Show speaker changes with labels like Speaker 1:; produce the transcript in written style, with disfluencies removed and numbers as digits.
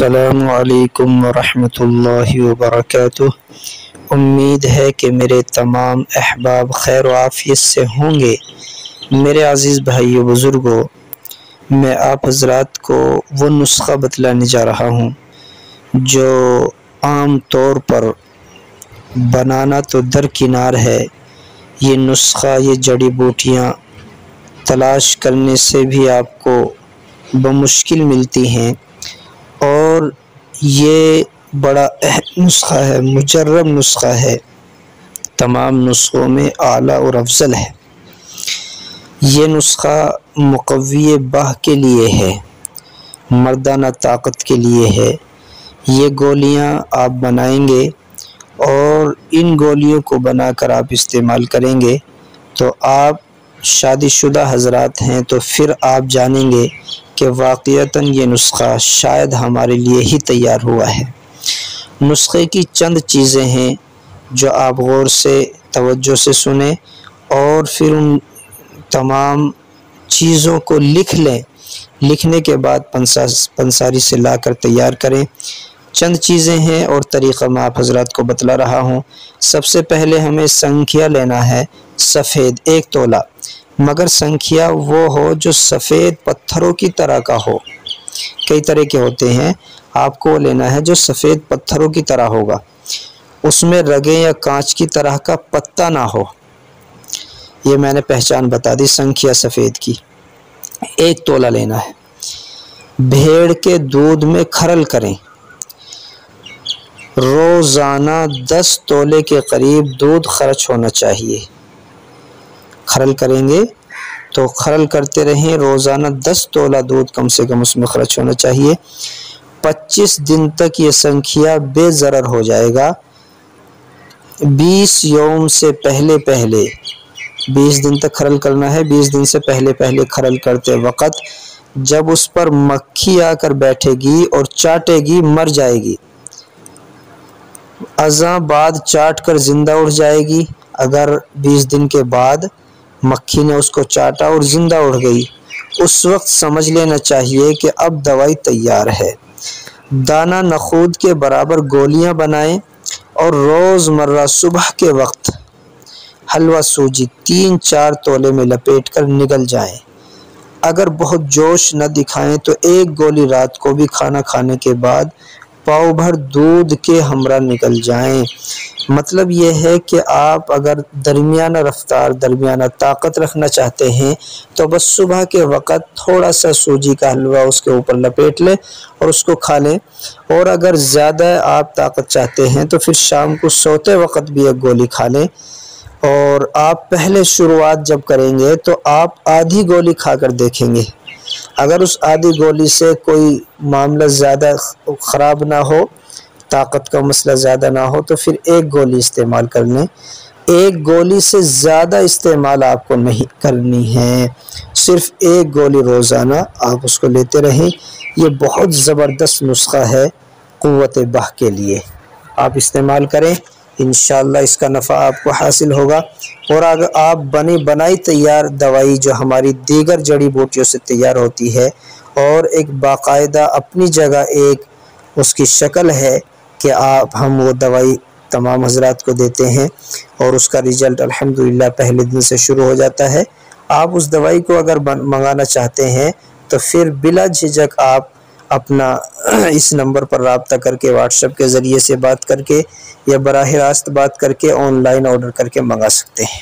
Speaker 1: السلام علیکم ورحمۃ اللہ وبرکاتہ۔ امید ہے کہ میرے تمام احباب خیر و عافیت سے ہوں گے۔ میرے عزیز بھائیو بزرگوں، میں آپ حضرات کو وہ نسخہ بتلانے جا رہا ہوں جو عام طور پر بنانا تو درکنار ہے۔ یہ نسخہ، یہ جڑی بوٹیاں تلاش کرنے سے بھی آپ کو بمشکل ملتی ہیں، اور یہ بڑا اہم نسخہ ہے، مجرب نسخہ ہے، تمام نسخوں میں اعلیٰ اور افضل ہے۔ یہ نسخہ مقوی باہ کے لیے ہے، مردانہ طاقت کے لیے ہے۔ یہ گولیاں آپ بنائیں گے اور ان گولیوں کو بنا کر آپ استعمال کریں گے تو آپ شادی شدہ حضرات ہیں تو پھر آپ جانیں گے کہ واقعتاً یہ نسخہ شاید ہمارے لیے ہی تیار ہوا ہے۔ نسخے کی چند چیزیں ہیں جو آپ غور سے توجہ سے سنیں اور پھر ان تمام چیزوں کو لکھ لیں۔ لکھنے کے بعد پنساری سے لا کر تیار کریں۔ چند چیزیں ہیں اور طریقہ میں آپ حضرات کو بتلا رہا ہوں۔ سب سے پہلے ہمیں سنکھیا لینا ہے، سفید 1 تولہ، مگر سنکھیا وہ ہو جو سفید پتھروں کی طرح کا ہو۔ کئی طرح کے ہوتے ہیں، آپ کو لینا ہے جو سفید پتھروں کی طرح ہوگا، اس میں رگیں یا کانچ کی طرح کا پتہ نہ ہو۔ یہ میں نے پہچان بتا دی سنکھیا سفید کی۔ 1 تولہ لینا ہے۔ بھیڑ کے دودھ میں کھرل کریں۔ روزانہ 10 تولے کے قریب دودھ خرچ ہونا چاہیے۔ کھرل کریں گے تو کھرل کرتے رہیں، روزانہ 10 تولہ دودھ کم سے کم اس میں خرچ ہونا چاہیے۔ 25 دن تک یہ سنکھیا بے ضرر ہو جائے گا۔ 20 یوم سے پہلے 20 دن تک کھرل کرنا ہے۔ 20 دن سے پہلے کھرل کرتے وقت جب اس پر مکھی آ کر بیٹھے گی اور چاٹے گی، مر جائے گی۔ ازاں بعد چاٹ کر زندہ اٹھ جائے گی۔ اگر 20 دن کے بعد مکھی نے اس کو چاٹا اور زندہ اٹھ گئی، اس وقت سمجھ لینا چاہیے کہ اب دوائی تیار ہے۔ دانہ نخود کے برابر گولیاں بنائیں اور روز مرہ صبح کے وقت حلوہ سوجی 3-4 تولے میں لپیٹ کر نگل جائیں۔ اگر بہت جوش نہ دکھائیں تو 1 گولی رات کو بھی کھانا کھانے کے بعد پاؤ بھر دودھ کے ہمراہ نگل جائیں۔ مطلب یہ ہے کہ آپ اگر درمیانہ رفتار، درمیانہ طاقت رکھنا چاہتے ہیں تو بس صبح کے وقت تھوڑا سا سوجی کا حلوہ اس کے اوپر لپیٹ لیں اور اس کو کھا لیں، اور اگر زیادہ آپ طاقت چاہتے ہیں تو پھر شام کو سوتے وقت بھی 1 گولی کھا لیں۔ اور آپ پہلے شروعات جب کریں گے تو آپ آدھی گولی کھا کر دیکھیں گے۔ اگر اس آدھی گولی سے کوئی معاملہ زیادہ خراب نہ ہو، طاقت کا مسئلہ زیادہ نہ ہو، تو پھر 1 گولی استعمال کر لیں۔ 1 گولی سے زیادہ استعمال آپ کو نہیں کرنی ہے، صرف 1 گولی روزانہ آپ اس کو لیتے رہیں۔ یہ بہت زبردست نسخہ ہے قوت باہ کے لیے، آپ استعمال کریں، انشاءاللہ اس کا نفع آپ کو حاصل ہوگا۔ اور اگر آپ بنائی تیار دوائی جو ہماری دیگر جڑی بوٹیوں سے تیار ہوتی ہے، اور ایک باقاعدہ اپنی جگہ ایک اس کی شکل ہے کہ ہم وہ دوائی تمام حضرات کو دیتے ہیں اور اس کا رزلٹ الحمدللہ پہلے دن سے شروع ہو جاتا ہے۔ آپ اس دوائی کو اگر منگانا چاہتے ہیں تو پھر بلا جھجک آپ اپنا اس نمبر پر رابطہ کر کے، واٹس ایپ کے ذریعے سے بات کر کے یا براہ راست بات کر کے آن لائن آرڈر کر کے منگا سکتے ہیں۔